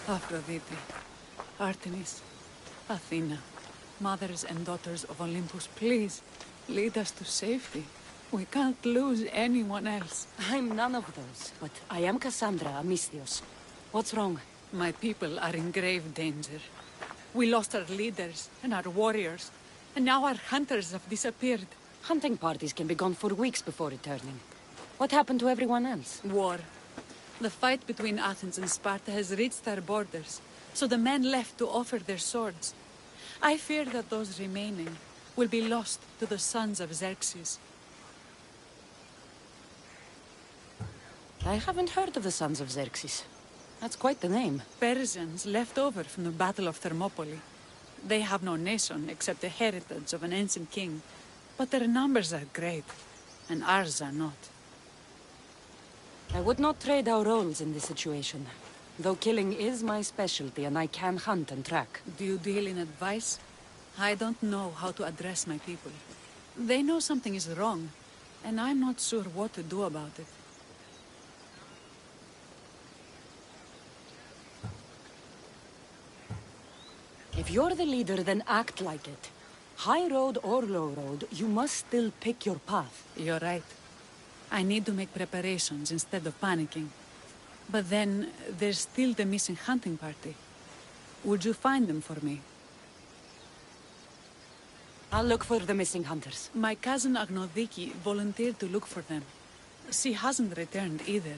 Aphrodite, Artemis, Athena, mothers and daughters of Olympus, please, lead us to safety. We can't lose anyone else. I'm none of those, but I am Cassandra, a Misthios. What's wrong? My people are in grave danger. We lost our leaders and our warriors, and now our hunters have disappeared. Hunting parties can be gone for weeks before returning. What happened to everyone else? War. The fight between Athens and Sparta has reached our borders, so the men left to offer their swords. I fear that those remaining will be lost to the sons of Xerxes. I haven't heard of the sons of Xerxes. That's quite the name. Persians left over from the Battle of Thermopylae. They have no nation except the heritage of an ancient king, but their numbers are great, and ours are not. I would not trade our roles in this situation, though killing is my specialty and I can hunt and track. Do you deal in advice? I don't know how to address my people. They know something is wrong, and I'm not sure what to do about it. If you're the leader, then act like it. High road or low road, you must still pick your path. You're right. I need to make preparations instead of panicking. But then, there's still the missing hunting party. Would you find them for me? I'll look for the missing hunters. My cousin Agnodiki volunteered to look for them. She hasn't returned either.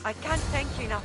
I can't thank you enough.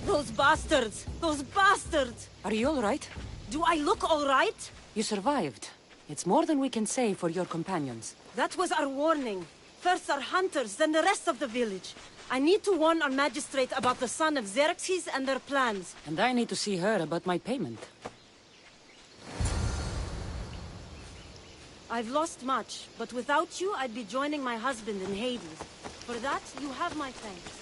Those bastards! Those bastards! Are you all right? Do I look all right? You survived. It's more than we can say for your companions. That was our warning. First our hunters, then the rest of the village. I need to warn our magistrate about the son of Xerxes and their plans. And I need to see her about my payment. I've lost much, but without you, I'd be joining my husband in Hades. For that, you have my thanks.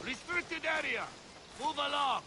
Restricted area! Move along!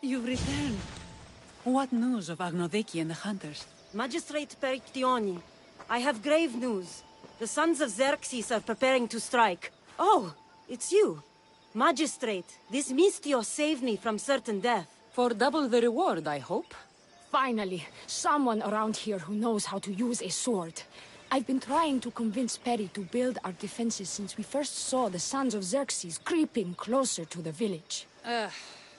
You've returned. What news of Agnodeki and the hunters? Magistrate Pt.24, I have grave news. The sons of Xerxes are preparing to strike. Oh, it's you. Magistrate, this Mistio saved me from certain death. For double the reward, I hope. Finally, someone around here who knows how to use a sword. I've been trying to convince Peri to build our defenses since we first saw the sons of Xerxes creeping closer to the village.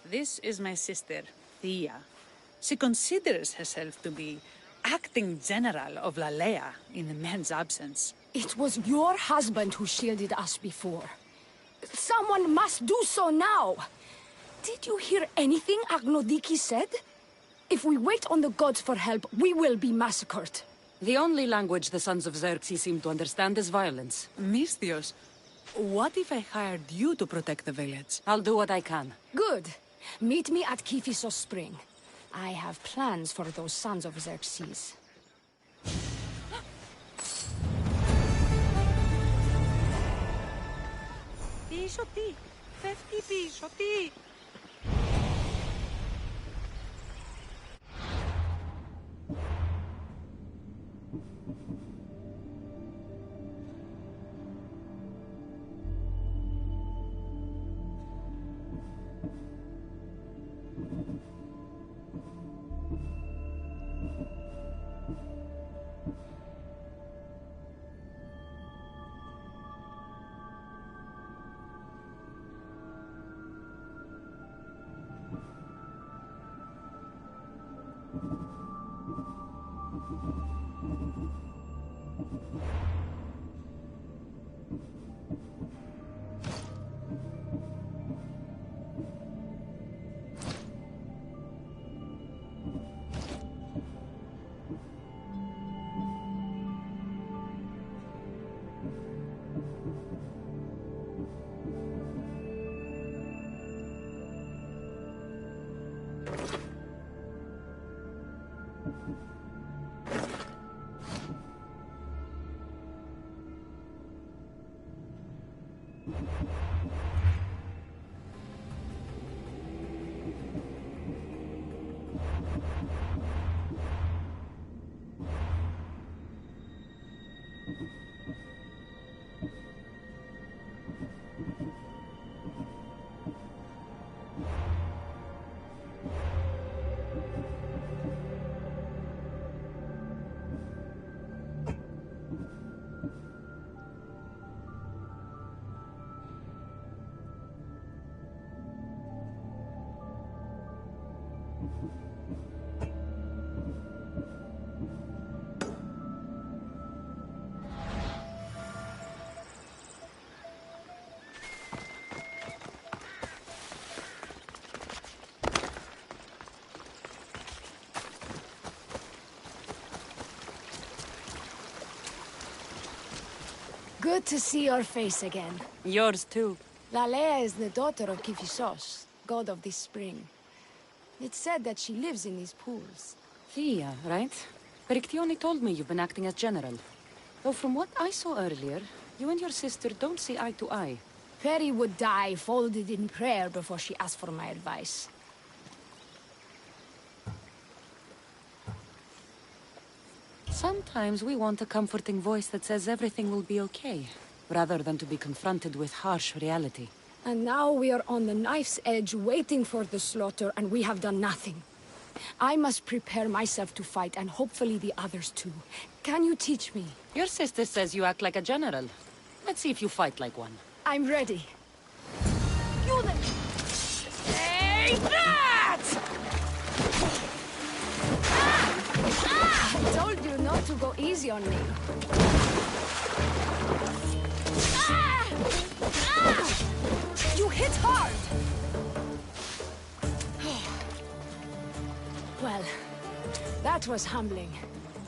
This is my sister, Thea. She considers herself to be acting general of Lalea in the man's absence. It was your husband who shielded us before. Someone must do so now! Did you hear anything Agnodiki said? If we wait on the gods for help, we will be massacred. The only language the sons of Xerxes seem to understand is violence. Mistios, what if I hired you to protect the village? I'll do what I can. Good. Meet me at Kiphisos Spring. I have plans for those sons of Xerxes. Πίσω τι! Φεύγει πίσω τι! Good to see your face again. Yours too. Lalea is the daughter of Kifissos, god of this spring. It's said that she lives in these pools. Thea, right? Pt.24 told me you've been acting as general. Though from what I saw earlier, you and your sister don't see eye to eye. Peri would die folded in prayer before she asked for my advice. Sometimes we want a comforting voice that says everything will be okay, rather than to be confronted with harsh reality. And now we are on the knife's edge waiting for the slaughter, and we have done nothing. I must prepare myself to fight, and hopefully the others too. Can you teach me? Your sister says you act like a general. Let's see if you fight like one. I'm ready. You then! Take that! I told you not to go easy on me. You hit hard! Well, that was humbling.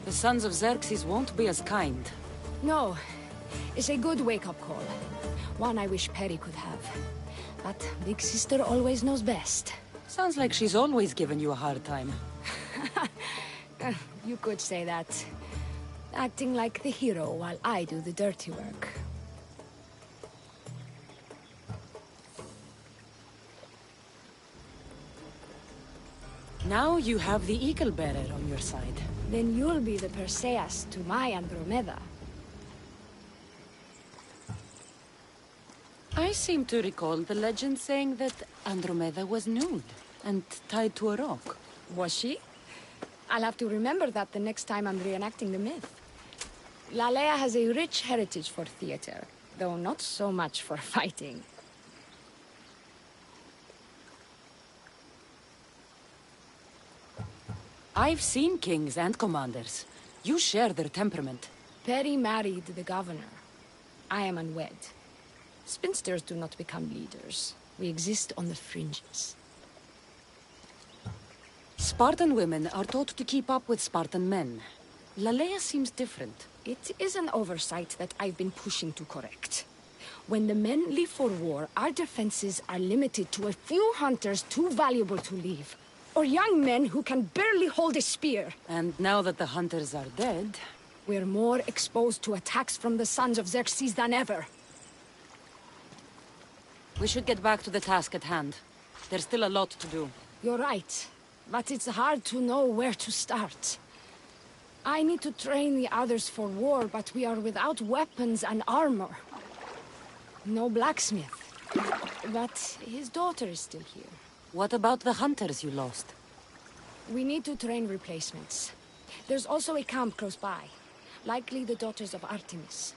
The sons of Xerxes won't be as kind. No, it's a good wake-up call. One I wish Peri could have. But Big Sister always knows best. Sounds like she's always given you a hard time. You could say that. Acting like the hero while I do the dirty work. Now you have the Eagle Bearer on your side. Then you'll be the Perseus to my Andromeda. I seem to recall the legend saying that Andromeda was nude and tied to a rock. Was she? I'll have to remember that the next time I'm reenacting the myth. Lalea has a rich heritage for theater, though not so much for fighting. I've seen kings and commanders. You share their temperament. Peri married the governor. I am unwed. Spinsters do not become leaders. We exist on the fringes. Spartan women are taught to keep up with Spartan men. Lalea seems different. It is an oversight that I've been pushing to correct. When the men leave for war, our defenses are limited to a few hunters too valuable to leave. Or young men who can barely hold a spear. And now that the hunters are dead... We're more exposed to attacks from the sons of Xerxes than ever. We should get back to the task at hand. There's still a lot to do. You're right, but it's hard to know where to start. I need to train the others for war, but we are without weapons and armor. No blacksmith. But his daughter is still here. What about the hunters you lost? We need to train replacements. There's also a camp close by. Likely the daughters of Artemis.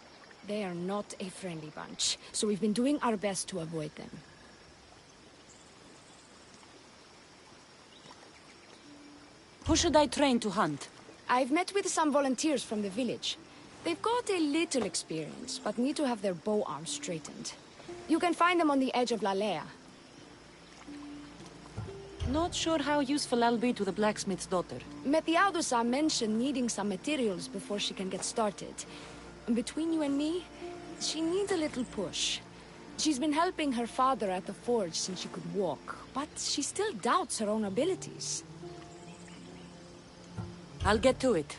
They are not a friendly bunch, so we've been doing our best to avoid them. Who should I train to hunt? I've met with some volunteers from the village. They've got a little experience, but need to have their bow arms straightened. You can find them on the edge of Lalea. Not sure how useful I'll be to the blacksmith's daughter. Methiaudusa mentioned needing some materials before she can get started. Between you and me, she needs a little push. She's been helping her father at the forge since she could walk, but she still doubts her own abilities. I'll get to it.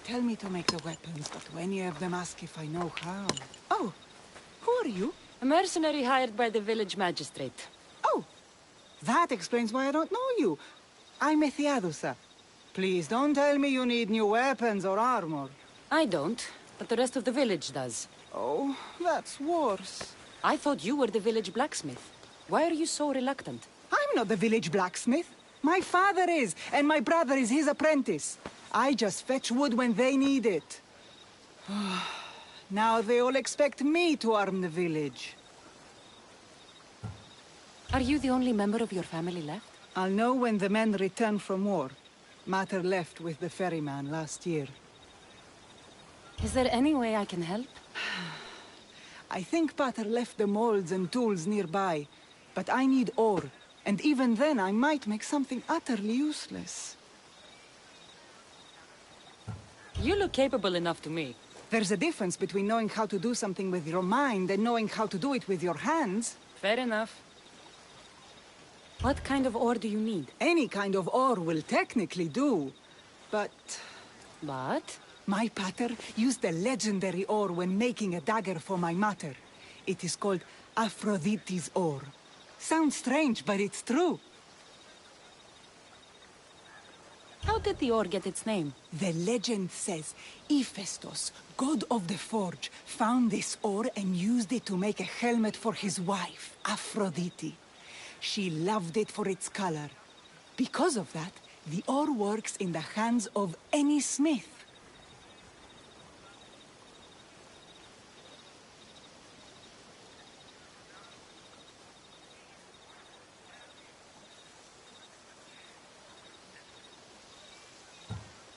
Tell me to make the weapons, but any of them ask if I know how. Oh, who are you? A mercenary hired by the village magistrate. Oh, that explains why I don't know you. I'm Ethiadusa. Please don't tell me you need new weapons or armor. I don't, but the rest of the village does. Oh, that's worse. I thought you were the village blacksmith. Why are you so reluctant? I'm not the village blacksmith. My father is, and my brother is his apprentice. I just fetch wood when they need it. Now they all expect me to arm the village. Are you the only member of your family left? I'll know when the men return from war. Mater left with the ferryman last year. Is there any way I can help? I think Pater left the molds and tools nearby, but I need ore, and even then I might make something utterly useless. You look capable enough to me. There's a difference between knowing how to do something with your mind and knowing how to do it with your hands. Fair enough. What kind of ore do you need? Any kind of ore will technically do, but... But? My pater used a legendary ore when making a dagger for my mater. It is called Aphrodite's ore. Sounds strange, but it's true. How did the ore get its name? The legend says Hephaestus, god of the forge, found this ore and used it to make a helmet for his wife, Aphrodite. She loved it for its color. Because of that, the ore works in the hands of any smith.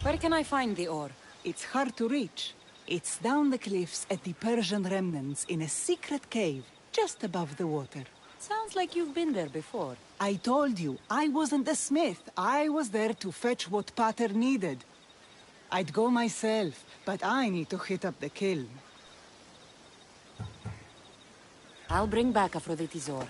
Where can I find the ore? It's hard to reach. It's down the cliffs at the Persian remnants in a secret cave, just above the water. Sounds like you've been there before. I told you, I wasn't a smith. I was there to fetch what Pater needed. I'd go myself, but I need to hit up the kiln. I'll bring back Aphrodite's ore.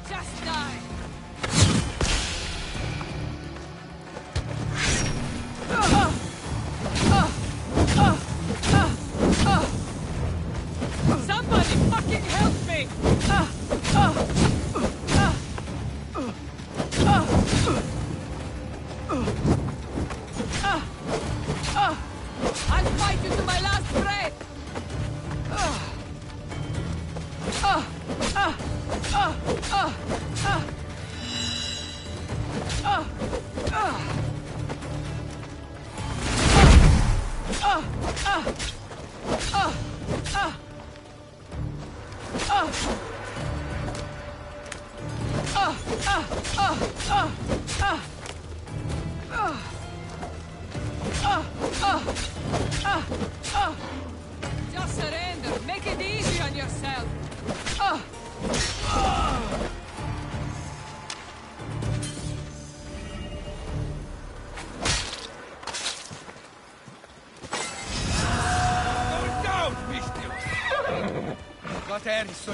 Just die! Somebody fucking help me! I'll fight you to my last breath! Just surrender. Make it easy on yourself. Going down, mister! Got Harry, so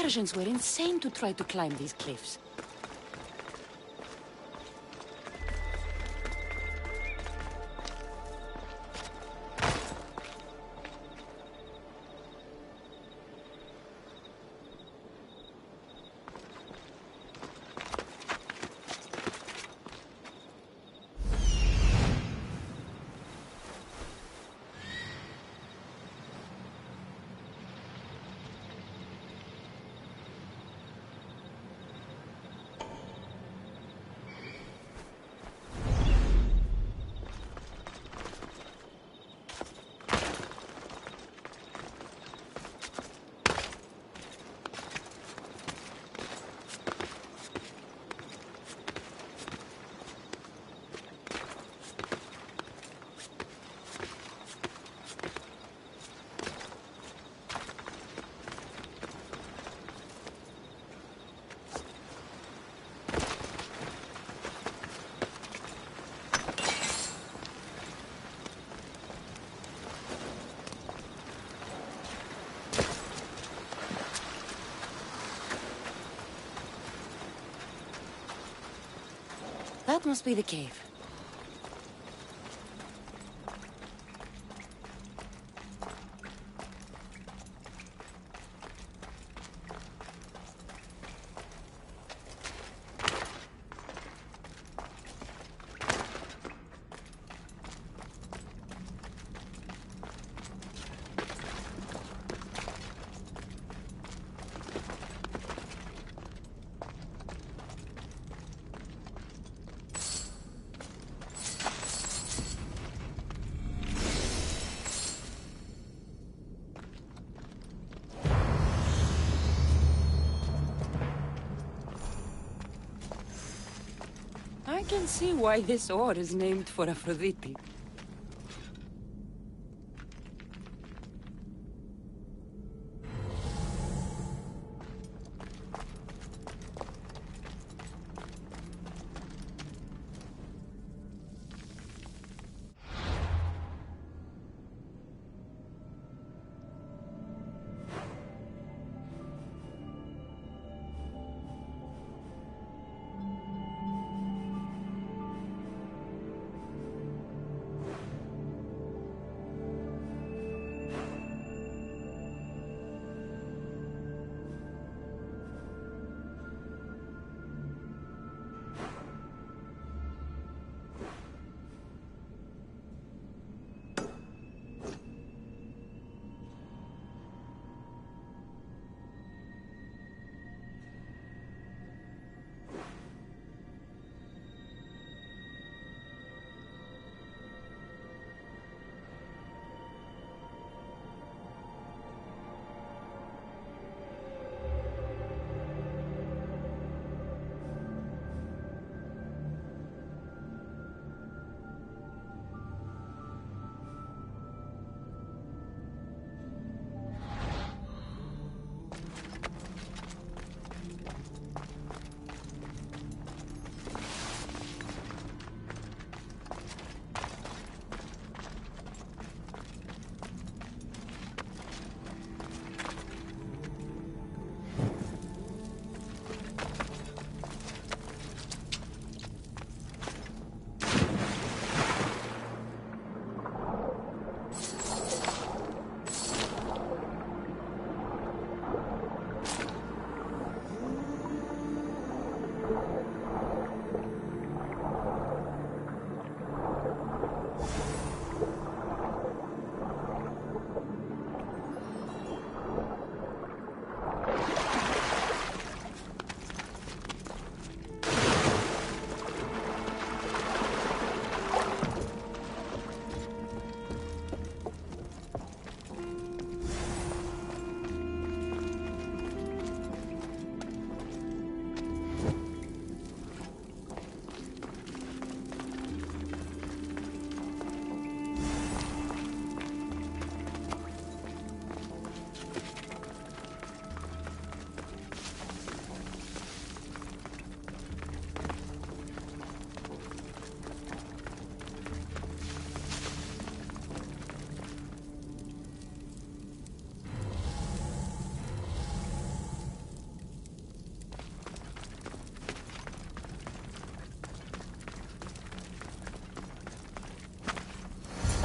Persians were insane to try to climb these cliffs. That must be the cave. I can see why this ore is named for Aphrodite.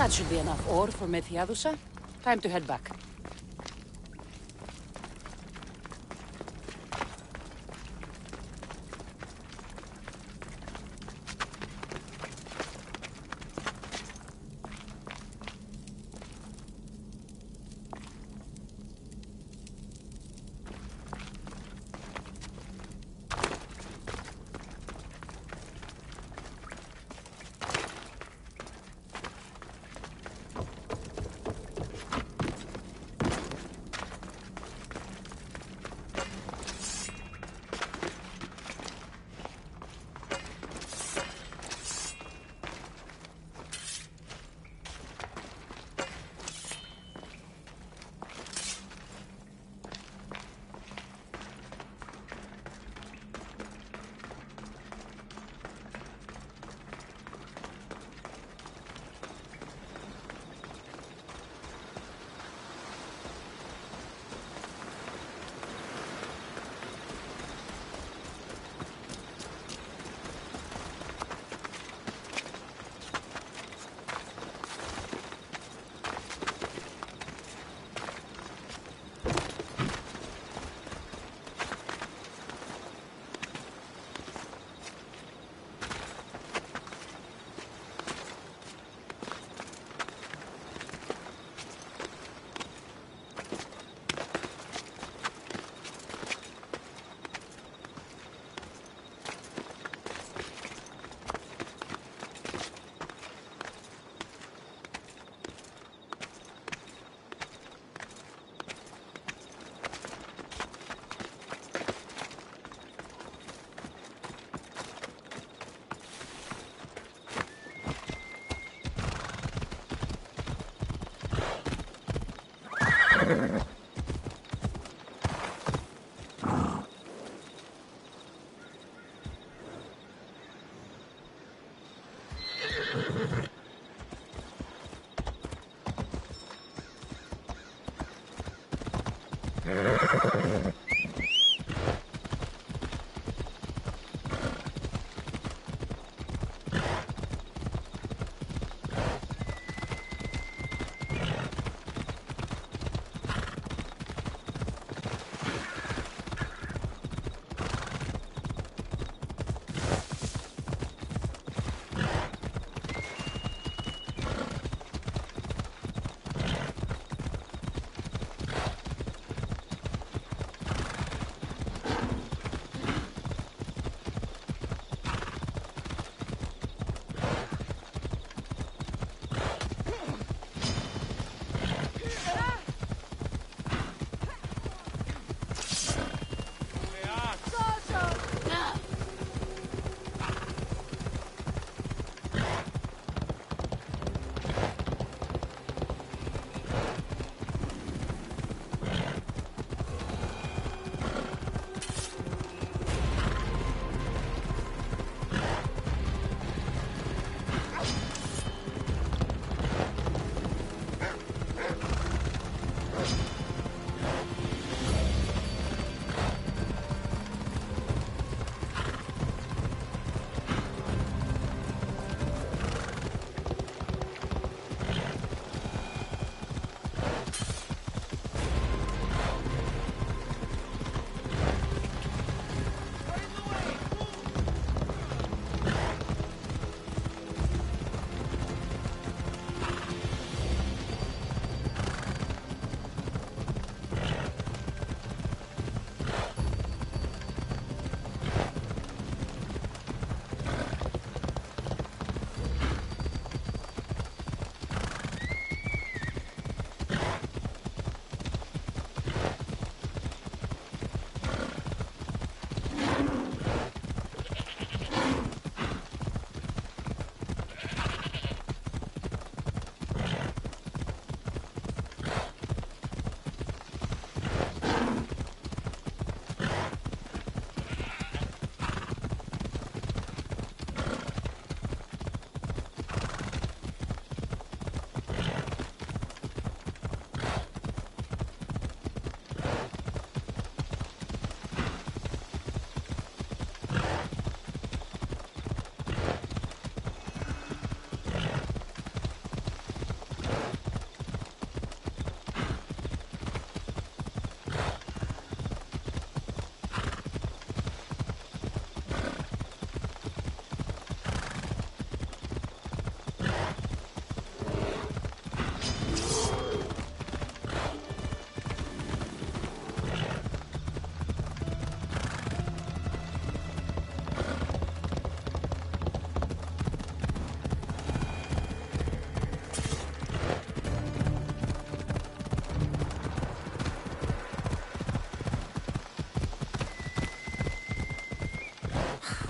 That should be enough ore for Methiadusa. Time to head back.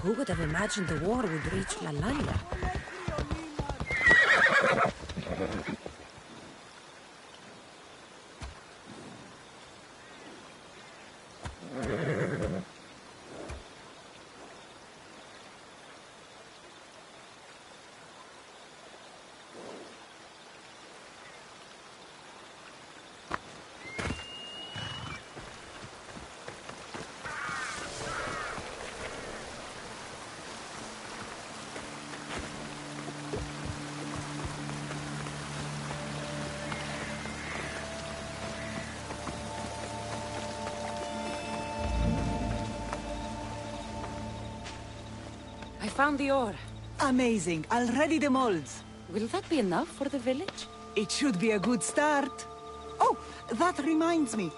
Who would have imagined the war would reach Lalania? I found the ore. Amazing. I'll ready the molds. Will that be enough for the village? It should be a good start. Oh, that reminds me.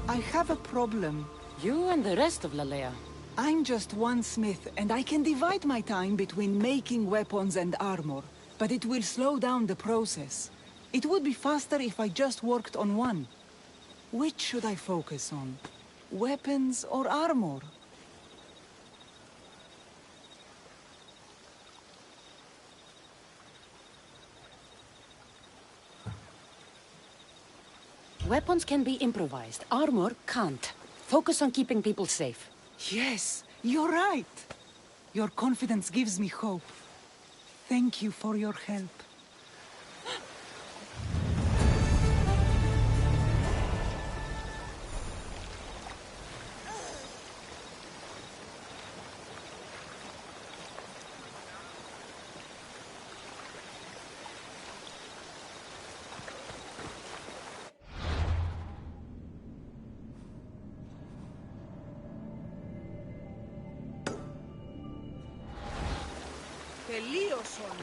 I have a problem. You and the rest of Lalea. I'm just one smith, and I can divide my time between making weapons and armor, but it will slow down the process. It would be faster if I just worked on one. Which should I focus on? Weapons or armor? Weapons can be improvised. Armor can't. Focus on keeping people safe. Yes, you're right. Your confidence gives me hope. Thank you for your help. Τελείωσον.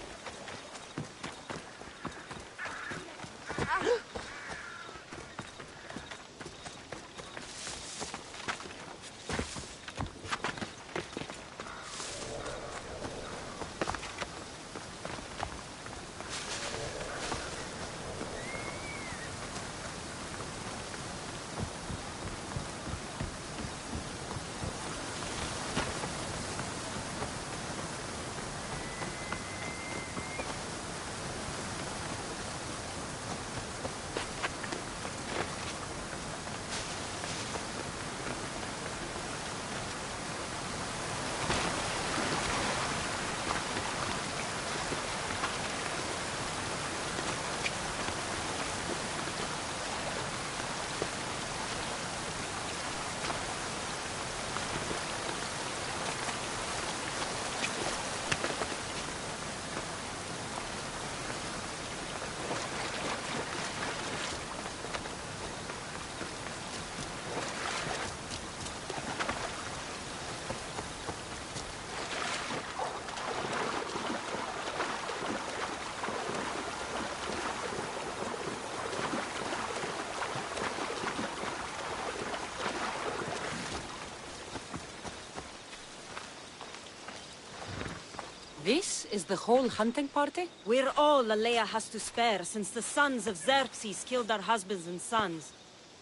This is the whole hunting party? We're all Lalea has to spare since the sons of Xerxes killed our husbands and sons.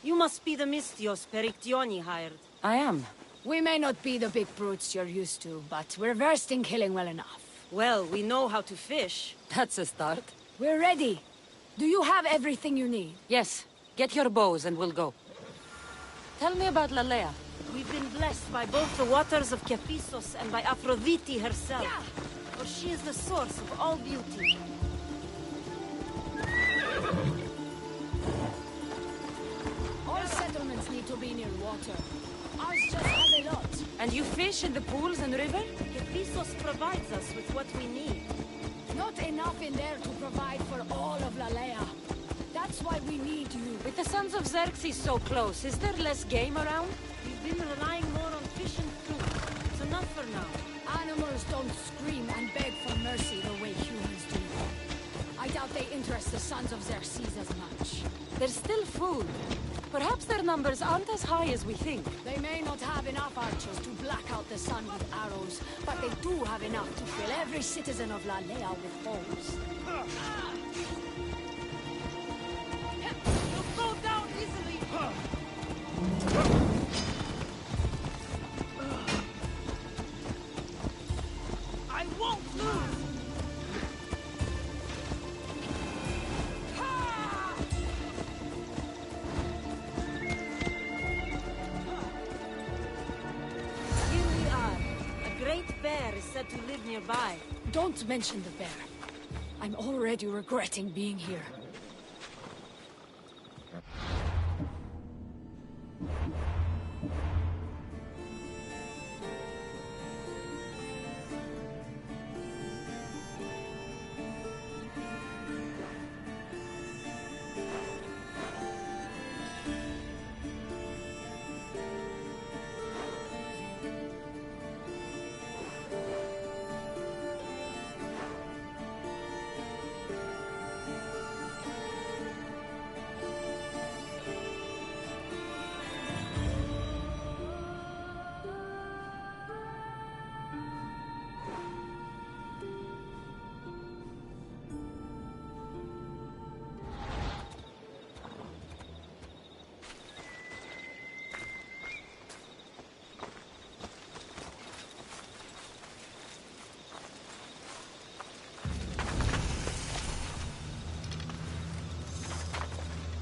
You must be the Mystios Pt.24 hired. I am. We may not be the big brutes you're used to, but we're versed in killing well enough. Well, we know how to fish. That's a start. We're ready. Do you have everything you need? Yes. Get your bows and we'll go. Tell me about Lalea. We've been blessed by both the waters of Kephissos and by Aphrodite herself. Yeah. For she is the source of all beauty. All settlements need to be near water. Ours just has a lot. And you fish in the pools and river? Kephissos provides us with what we need. Not enough in there to provide for all of Lalea. That's why we need you. With the sons of Xerxes so close, is there less game around? We've been relying more on fish and fruit. It's enough for now. Animals don't scream and beg for mercy the way humans do. I doubt they interest the sons of Xerxes as much. There's still food. Perhaps their numbers aren't as high as we think. They may not have enough archers to black out the sun with arrows, but they do have enough to fill every citizen of Lalea with holes. You'll go down easily. is said to live nearby. Don't mention the bear. I'm already regretting being here.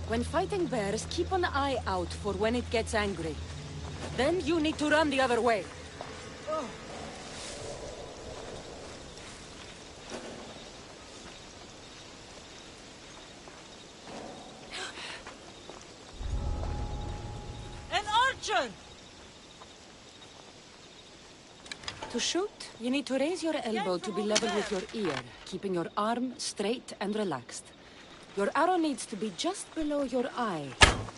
When fighting bears, keep an eye out for when it gets angry. Then you need to run the other way. An archer! To shoot, you need to raise your elbow to be level with your ear, keeping your arm straight and relaxed. Your arrow needs to be just below your eye.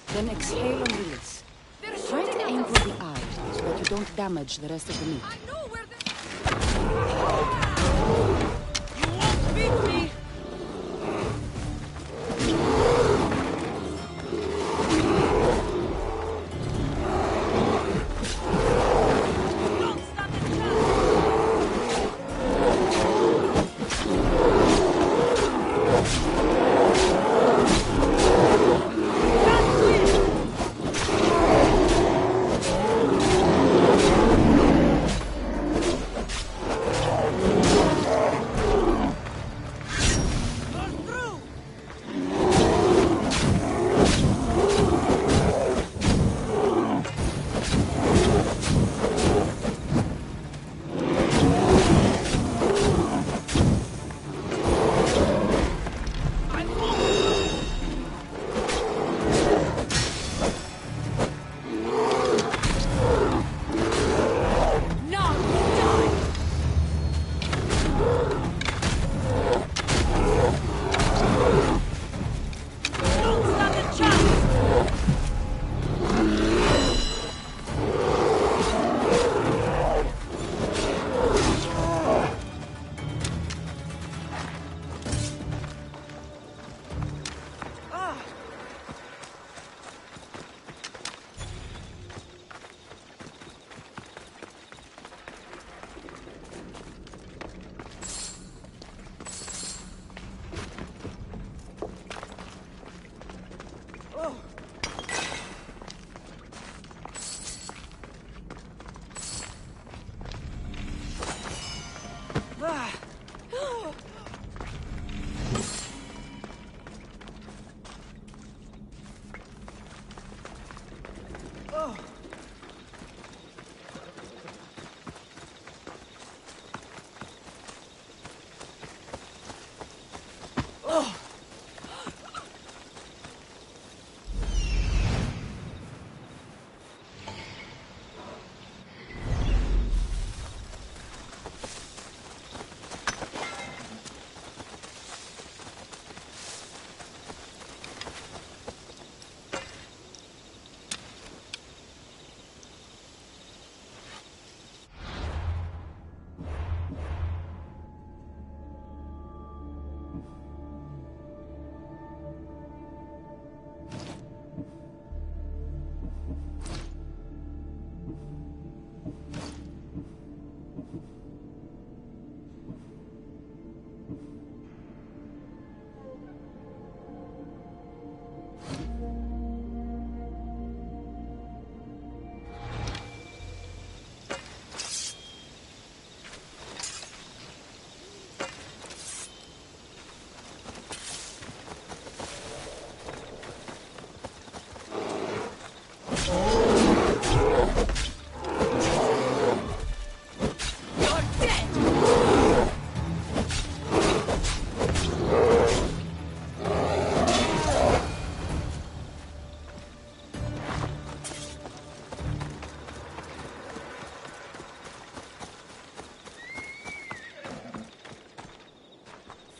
Then exhale and release. Try to aim for the eye, so that you don't damage the rest of the meat. I know where the... You won't beat me! Don't stand a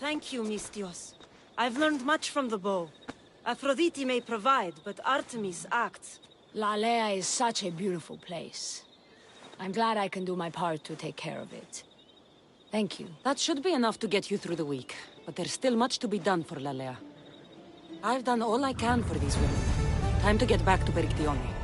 Thank you, Mistios. I've learned much from the bow. Aphrodite may provide, but Artemis acts. Lalea is such a beautiful place. I'm glad I can do my part to take care of it. Thank you. That should be enough to get you through the week. But there's still much to be done for Lalea. I've done all I can for these women. Time to get back to Pt.24.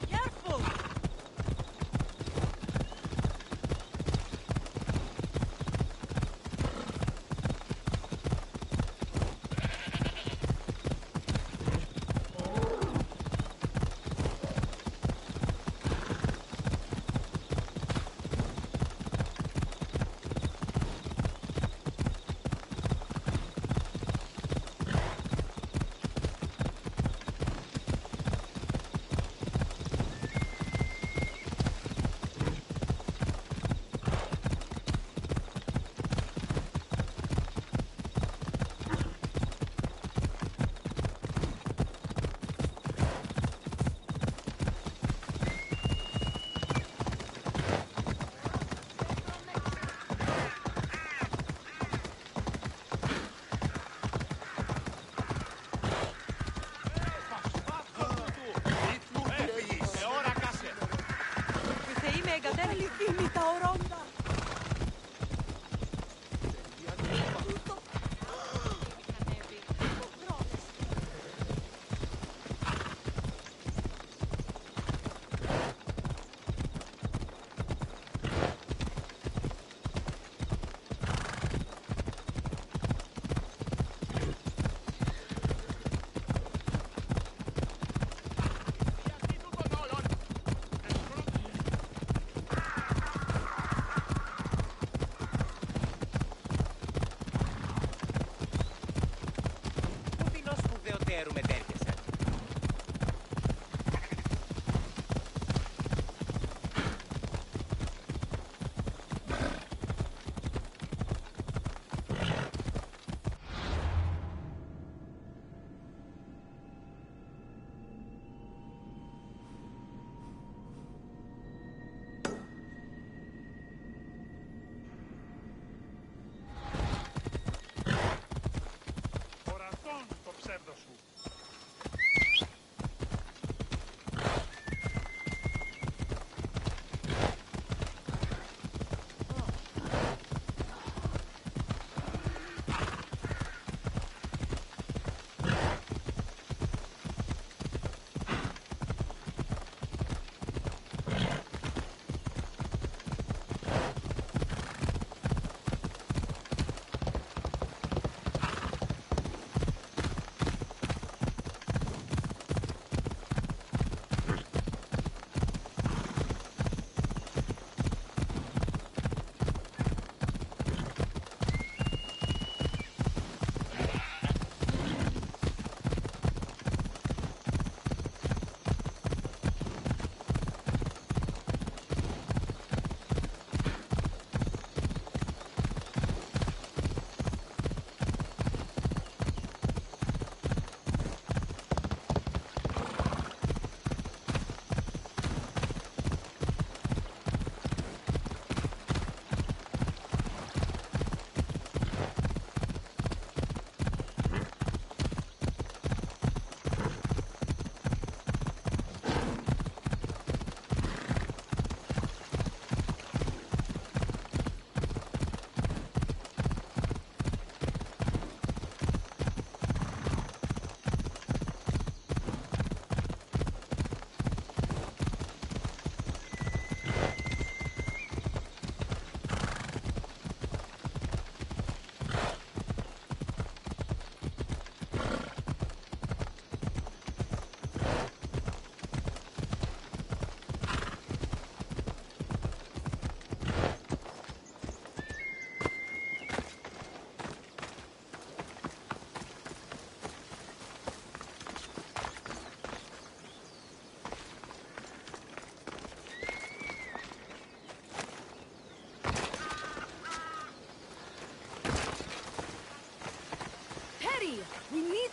Careful!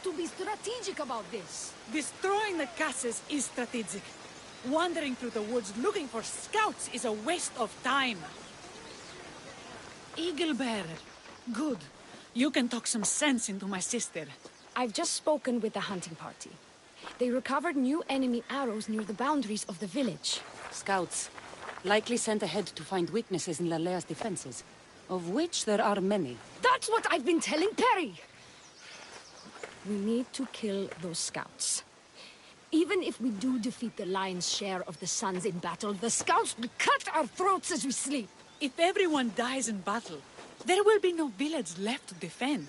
to be strategic about this. Destroying the castles is strategic. Wandering through the woods looking for scouts is a waste of time. Eagle Bearer. Good. You can talk some sense into my sister. I've just spoken with the hunting party. They recovered new enemy arrows near the boundaries of the village. Scouts, likely sent ahead to find weaknesses in Lalea's defenses, of which there are many. That's what I've been telling Perry! We need to kill those scouts. Even if we do defeat the lion's share of the Suns in battle, the scouts will cut our throats as we sleep. If everyone dies in battle, there will be no village left to defend.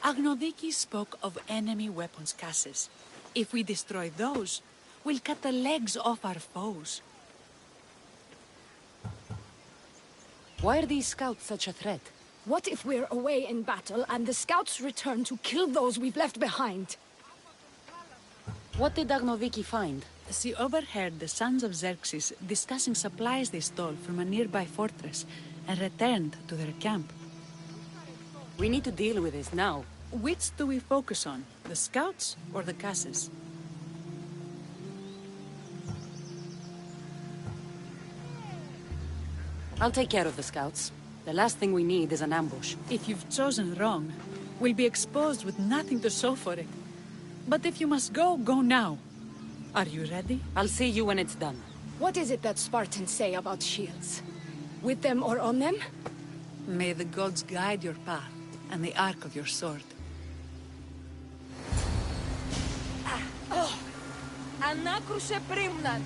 Agnodiki spoke of enemy weapons caches. If we destroy those, we'll cut the legs off our foes. Why are these scouts such a threat? What if we're away in battle and the scouts return to kill those we've left behind? What did Agnoviki find? She overheard the sons of Xerxes discussing supplies they stole from a nearby fortress and returned to their camp. We need to deal with this now. Which do we focus on, the scouts or the caches? I'll take care of the scouts. The last thing we need is an ambush. If you've chosen wrong, we'll be exposed with nothing to show for it. But if you must go, go now. Are you ready? I'll see you when it's done. What is it that Spartans say about shields? With them or on them? May the gods guide your path and the arc of your sword. Ανάκρουσε πρίμναν.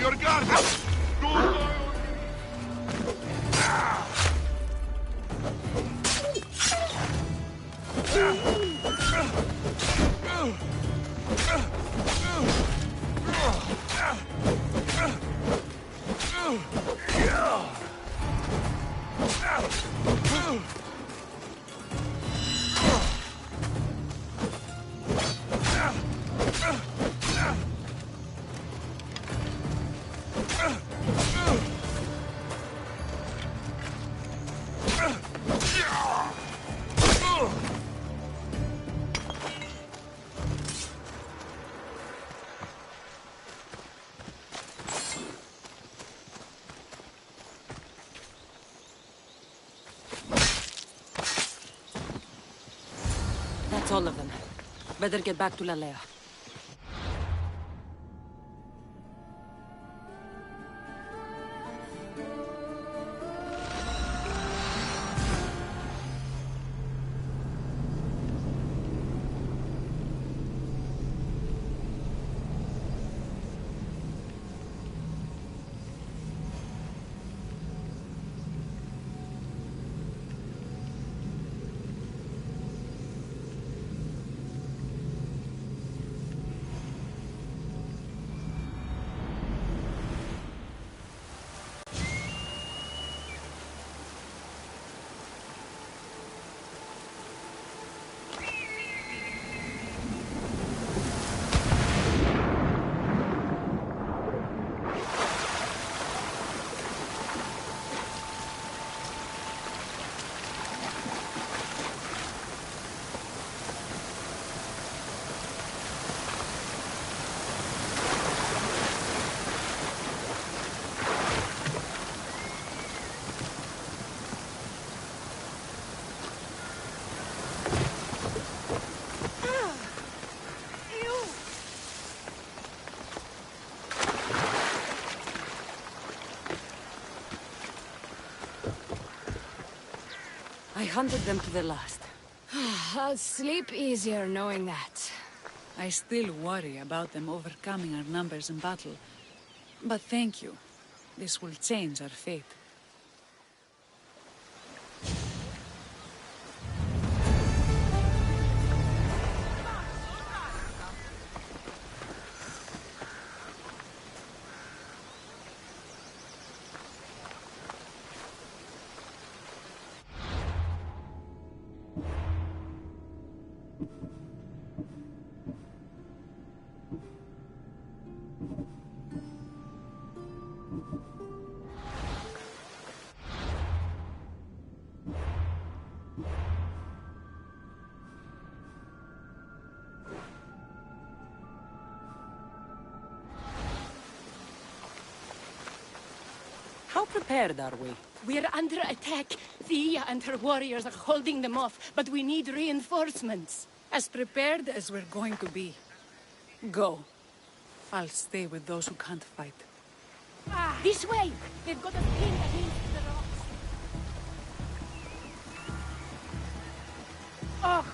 your guard! That's all of them. Better get back to Lalea. I hunted them to the last. I'll sleep easier knowing that. I still worry about them overcoming our numbers in battle. But thank you. This will change our fate. How prepared are we? We're under attack. Thea and her warriors are holding them off, but we need reinforcements. As prepared as we're going to be. Go. I'll stay with those who can't fight. This way! They've got us pinned against the rocks. Oh!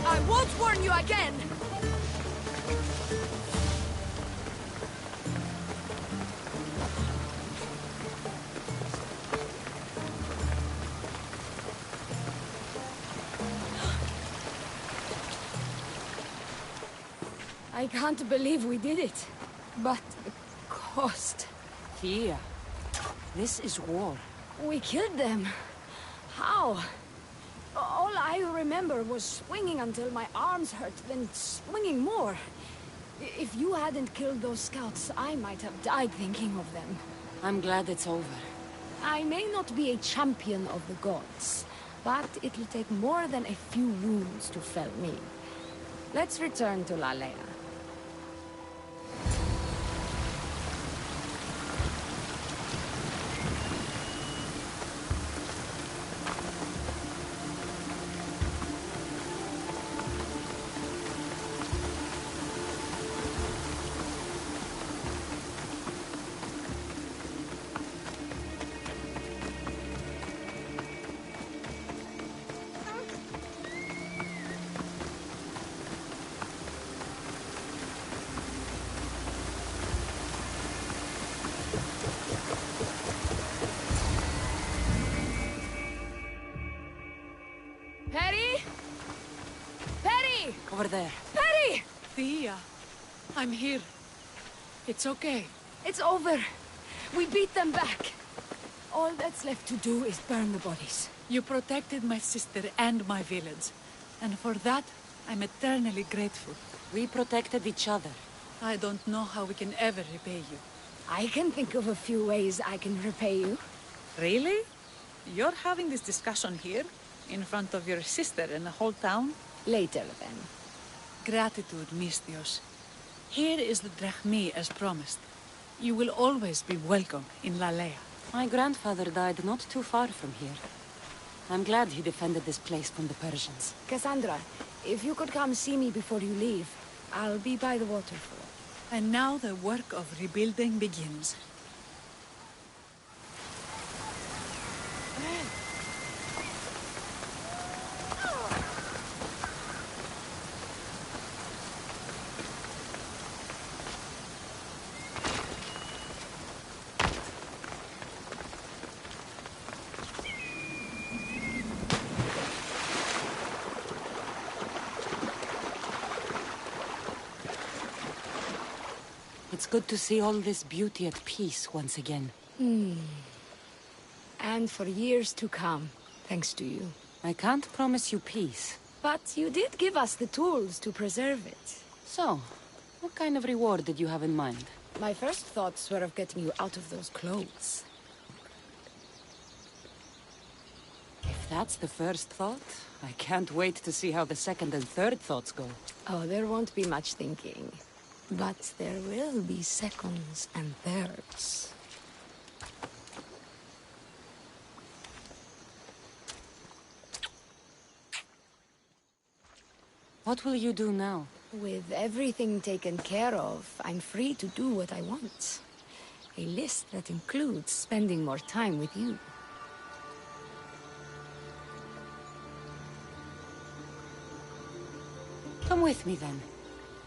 I won't warn you again! I can't believe we did it. But the cost... Thea, this is war. We killed them. How? All I remember was swinging until my arms hurt, then swinging more. If you hadn't killed those scouts, I might have died thinking of them. I'm glad it's over. I may not be a champion of the gods, but it'll take more than a few wounds to fell me. Let's return to Lalea. Perry? Perry! Over there. Perry! Thea, I'm here. It's okay. It's over. We beat them back. All that's left to do is burn the bodies. You protected my sister and my village. And for that, I'm eternally grateful. We protected each other. I don't know how we can ever repay you. I can think of a few ways I can repay you. Really? You're having this discussion here? In front of your sister and the whole town? Later, then. Gratitude, Misthios. Here is the drachmi as promised. You will always be welcome in Lalea. My grandfather died not too far from here. I'm glad he defended this place from the Persians. Cassandra, if you could come see me before you leave, I'll be by the waterfall. And now the work of rebuilding begins. It's good to see all this beauty at peace once again. And for years to come, thanks to you. I can't promise you peace. But you did give us the tools to preserve it. So, what kind of reward did you have in mind? My first thoughts were of getting you out of those clothes. If that's the first thought, I can't wait to see how the second and third thoughts go. Oh, there won't be much thinking. But there will be seconds and thirds. What will you do now? With everything taken care of, I'm free to do what I want. A list that includes spending more time with you. Come with me, then.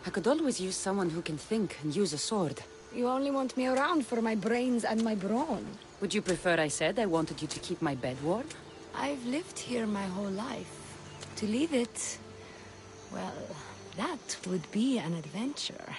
I could always use someone who can think and use a sword. You only want me around for my brains and my brawn. Would you prefer I said I wanted you to keep my bed warm? I've lived here my whole life. To leave it, well, that would be an adventure.